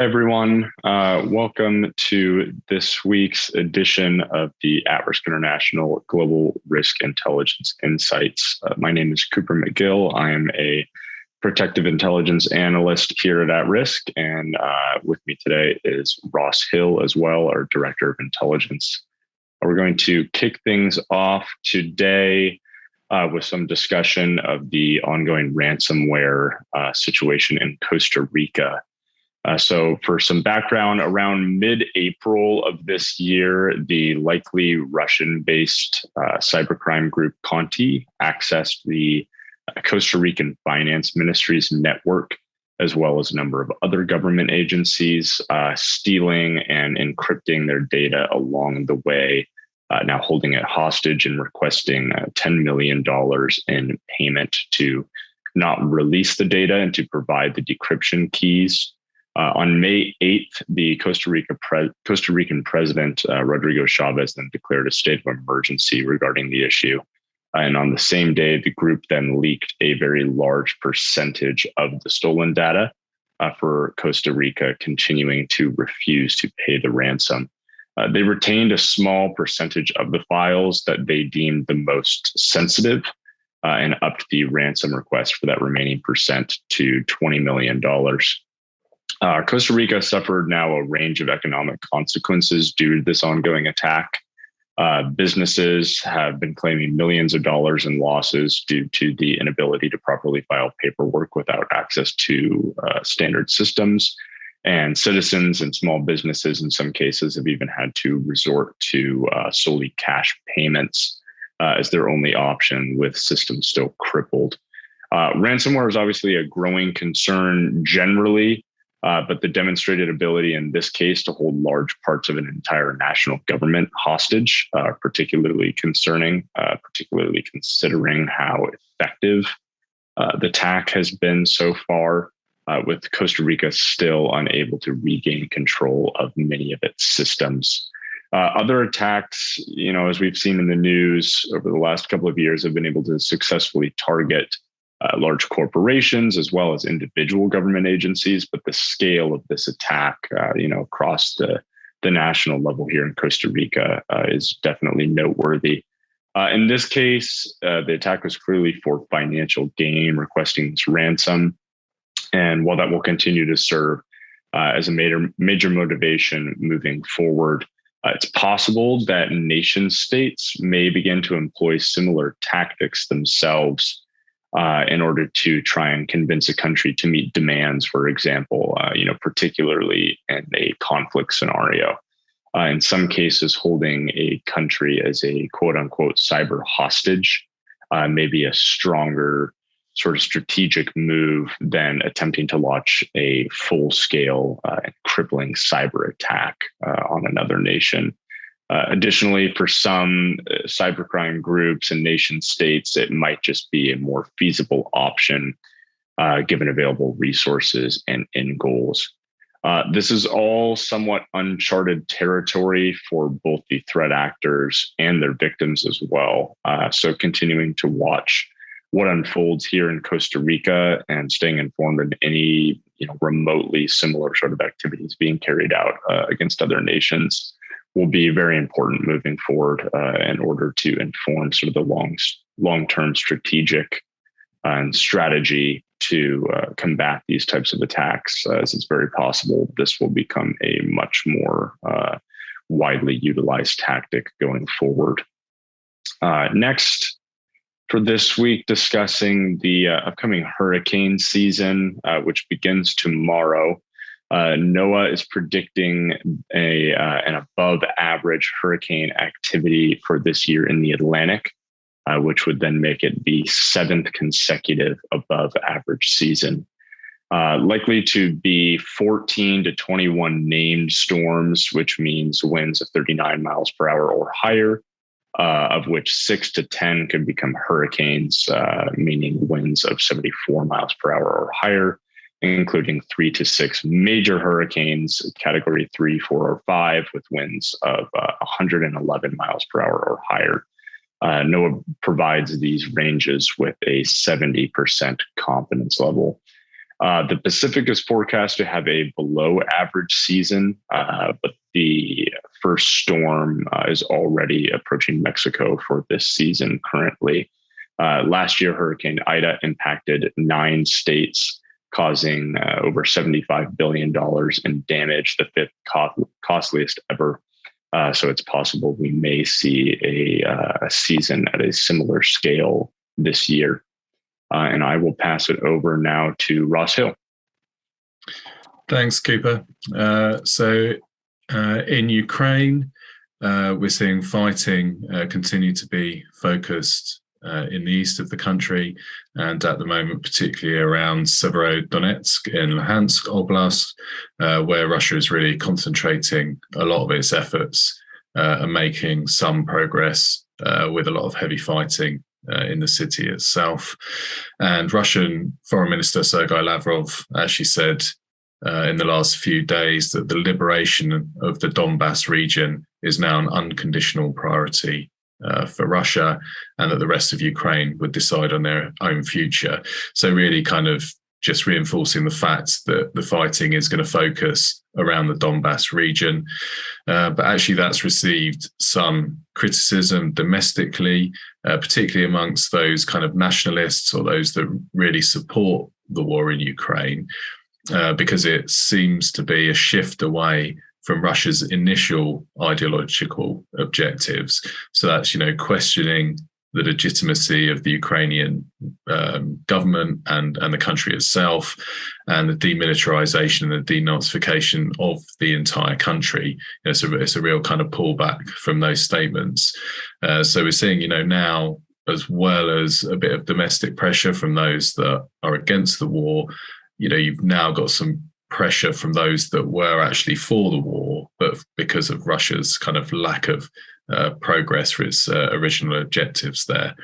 Everyone. Welcome to this week's edition of the At-Risk International Global Risk Intelligence Insights. My name is Cooper McGill. I am a protective intelligence analyst here at At-Risk, and with me today is Ross Hill as well, our Director of Intelligence. We're going to kick things off today with some discussion of the ongoing ransomware situation in Costa Rica. So for some background, around mid-April of this year, the likely Russian-based cybercrime group Conti accessed the Costa Rican Finance Ministry's network, as well as a number of other government agencies, stealing and encrypting their data along the way, now holding it hostage and requesting $10 million in payment to not release the data and to provide the decryption keys. On May 8th, the Costa Rican president, Rodrigo Chavez, then declared a state of emergency regarding the issue. And on the same day, the group then leaked a very large percentage of the stolen data for Costa Rica, continuing to refuse to pay the ransom. They retained a small percentage of the files that they deemed the most sensitive and upped the ransom request for that remaining percent to $20 million. Costa Rica suffered now a range of economic consequences due to this ongoing attack. Businesses have been claiming millions of dollars in losses due to the inability to properly file paperwork without access to standard systems. And citizens and small businesses, in some cases, have even had to resort to solely cash payments as their only option, with systems still crippled. Ransomware is obviously a growing concern generally. But the demonstrated ability in this case to hold large parts of an entire national government hostage, particularly concerning, particularly considering how effective the attack has been so far, with Costa Rica still unable to regain control of many of its systems. Other attacks, as we've seen in the news over the last couple of years, have been able to successfully target large corporations as well as individual government agencies, but the scale of this attack, across the national level here in Costa Rica is definitely noteworthy. In this case, the attack was clearly for financial gain, requesting this ransom. And while that will continue to serve as a major motivation moving forward, it's possible that nation states may begin to employ similar tactics themselves in order to try and convince a country to meet demands, for example, particularly in a conflict scenario. In some cases, holding a country as a quote unquote cyber hostage may be a stronger sort of strategic move than attempting to launch a full scale and crippling cyber attack on another nation. Additionally, for some cybercrime groups and nation states, it might just be a more feasible option given available resources and end goals. This is all somewhat uncharted territory for both the threat actors and their victims as well. So continuing to watch what unfolds here in Costa Rica and staying informed in any remotely similar sort of activities being carried out against other nations will be very important moving forward in order to inform sort of the long-term strategic and strategy to combat these types of attacks, as it's very possible this will become a much more widely utilized tactic going forward. Next, for this week, discussing the upcoming hurricane season, which begins tomorrow. NOAA is predicting an above average hurricane activity for this year in the Atlantic, which would then make it the 7th consecutive above average season. Likely to be 14 to 21 named storms, which means winds of 39 miles per hour or higher, of which 6 to 10 could become hurricanes, meaning winds of 74 miles per hour or higher, including 3 to 6 major hurricanes, category 3, 4, or 5, with winds of 111 miles per hour or higher. NOAA provides these ranges with a 70% confidence level. The Pacific is forecast to have a below average season, but the first storm is already approaching Mexico for this season currently. Last year, Hurricane Ida impacted 9 states, causing over $75 billion in damage, the 5th costliest ever. So it's possible we may see a season at a similar scale this year. And I will pass it over now to Ross Hill. Thanks, Cooper. In Ukraine, we're seeing fighting continue to be focused in the east of the country, and at the moment, particularly around Severodonetsk in Luhansk Oblast, where Russia is really concentrating a lot of its efforts and making some progress with a lot of heavy fighting in the city itself. And Russian Foreign Minister Sergei Lavrov actually said in the last few days that the liberation of the Donbass region is now an unconditional priority for Russia, and that the rest of Ukraine would decide on their own future. So really kind of just reinforcing the fact that the fighting is going to focus around the Donbass region. But actually that's received some criticism domestically, particularly amongst those kind of nationalists or those that really support the war in Ukraine, because it seems to be a shift away from Russia's initial ideological objectives. So that's, questioning the legitimacy of the Ukrainian government and the country itself, and the demilitarization and the denazification of the entire country. It's a real kind of pullback from those statements. So we're seeing, now, as well as a bit of domestic pressure from those that are against the war, you've now got some pressure from those that were actually for the war, but because of Russia's kind of lack of progress for its original objectives there.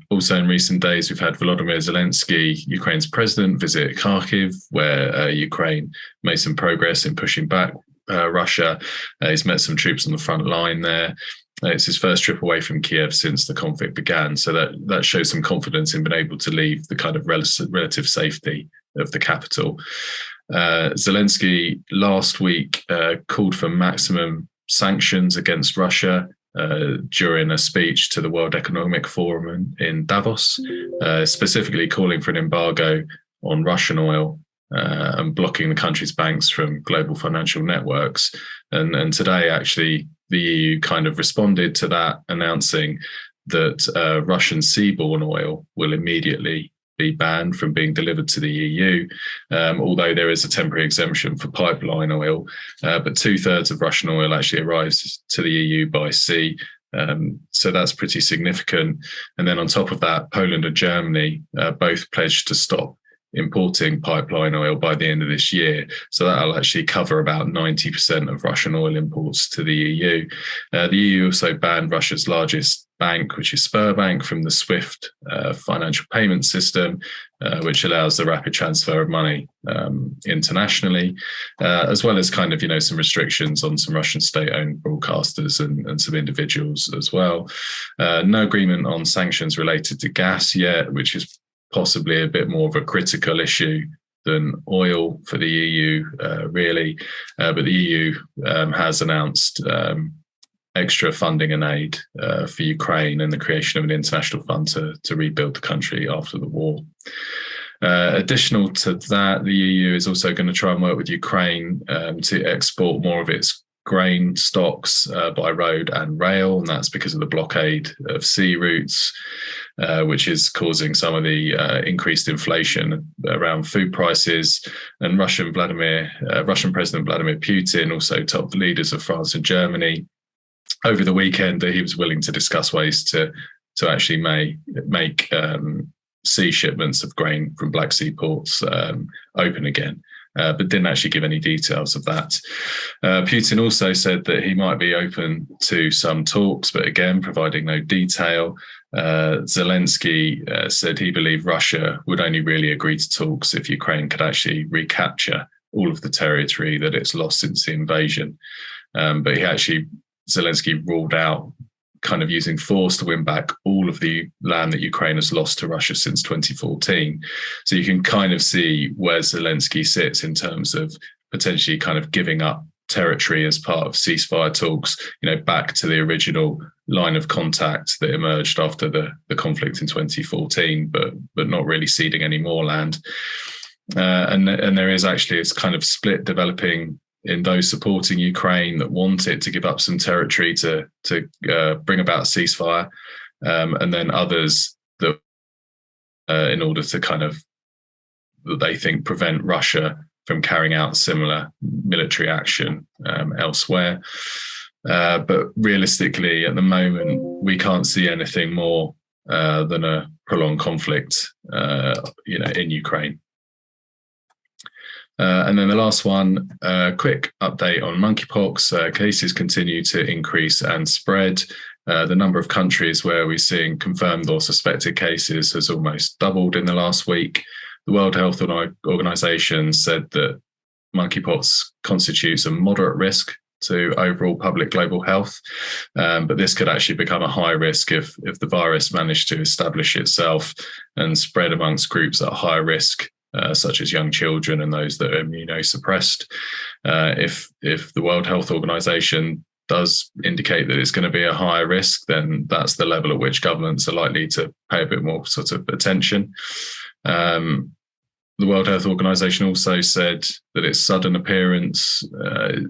Also in recent days, we've had Volodymyr Zelensky, Ukraine's president, visit Kharkiv, where Ukraine made some progress in pushing back Russia. He's met some troops on the front line there. It's his first trip away from Kiev since the conflict began. So that shows some confidence in being able to leave the kind of relative safety of the capital. Zelensky last week called for maximum sanctions against Russia during a speech to the World Economic Forum in Davos, specifically calling for an embargo on Russian oil and blocking the country's banks from global financial networks. And today, actually, the EU kind of responded to that, announcing that Russian seaborne oil will immediately be banned from being delivered to the EU, although there is a temporary exemption for pipeline oil. But 2/3 of Russian oil actually arrives to the EU by sea. So that's pretty significant. And then on top of that, Poland and Germany both pledged to stop importing pipeline oil by the end of this year. So that'll actually cover about 90% of Russian oil imports to the EU. The EU also banned Russia's largest bank, which is Sberbank, from the SWIFT financial payment system, which allows the rapid transfer of money internationally, as well as kind of, some restrictions on some Russian state-owned broadcasters and some individuals as well. No agreement on sanctions related to gas yet, which is possibly a bit more of a critical issue than oil for the EU, really. But the EU has announced extra funding and aid for Ukraine and the creation of an international fund to rebuild the country after the war. Additional to that, the EU is also going to try and work with Ukraine to export more of its grain stocks by road and rail, and that's because of the blockade of sea routes, which is causing some of the increased inflation around food prices. And Russian President Vladimir Putin also told the leaders of France and Germany over the weekend that he was willing to discuss ways to actually make sea shipments of grain from Black Sea ports open again. But didn't actually give any details of that. Putin also said that he might be open to some talks, but again, providing no detail. Zelensky said he believed Russia would only really agree to talks if Ukraine could actually recapture all of the territory that it's lost since the invasion. But Zelensky ruled out kind of using force to win back all of the land that Ukraine has lost to Russia since 2014. So you can kind of see where Zelensky sits in terms of potentially kind of giving up territory as part of ceasefire talks, back to the original line of contact that emerged after the conflict in 2014, but not really ceding any more land. And there is actually this kind of split developing in those supporting Ukraine that want it to give up some territory to bring about a ceasefire, and then others that in order to kind of, that they think, prevent Russia from carrying out similar military action elsewhere. But realistically, at the moment, we can't see anything more than a prolonged conflict, in Ukraine. And then the last one, quick update on monkeypox. Cases continue to increase and spread. The number of countries where we're seeing confirmed or suspected cases has almost doubled in the last week. The World Health Organization said that monkeypox constitutes a moderate risk to overall public global health, but this could actually become a high risk if the virus managed to establish itself and spread amongst groups at higher risk, such as young children and those that are immunosuppressed. If the World Health Organization does indicate that it's going to be a higher risk, then that's the level at which governments are likely to pay a bit more sort of attention. The World Health Organization also said that its sudden appearance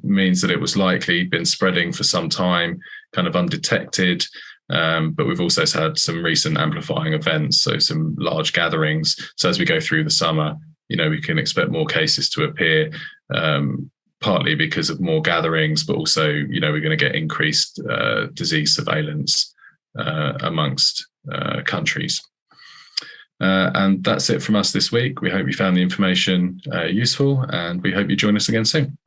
means that it was likely been spreading for some time, kind of undetected. But we've also had some recent amplifying events, so some large gatherings. So as we go through the summer, we can expect more cases to appear, partly because of more gatherings, but also, we're going to get increased disease surveillance amongst countries. And that's it from us this week. We hope you found the information useful, and we hope you join us again soon.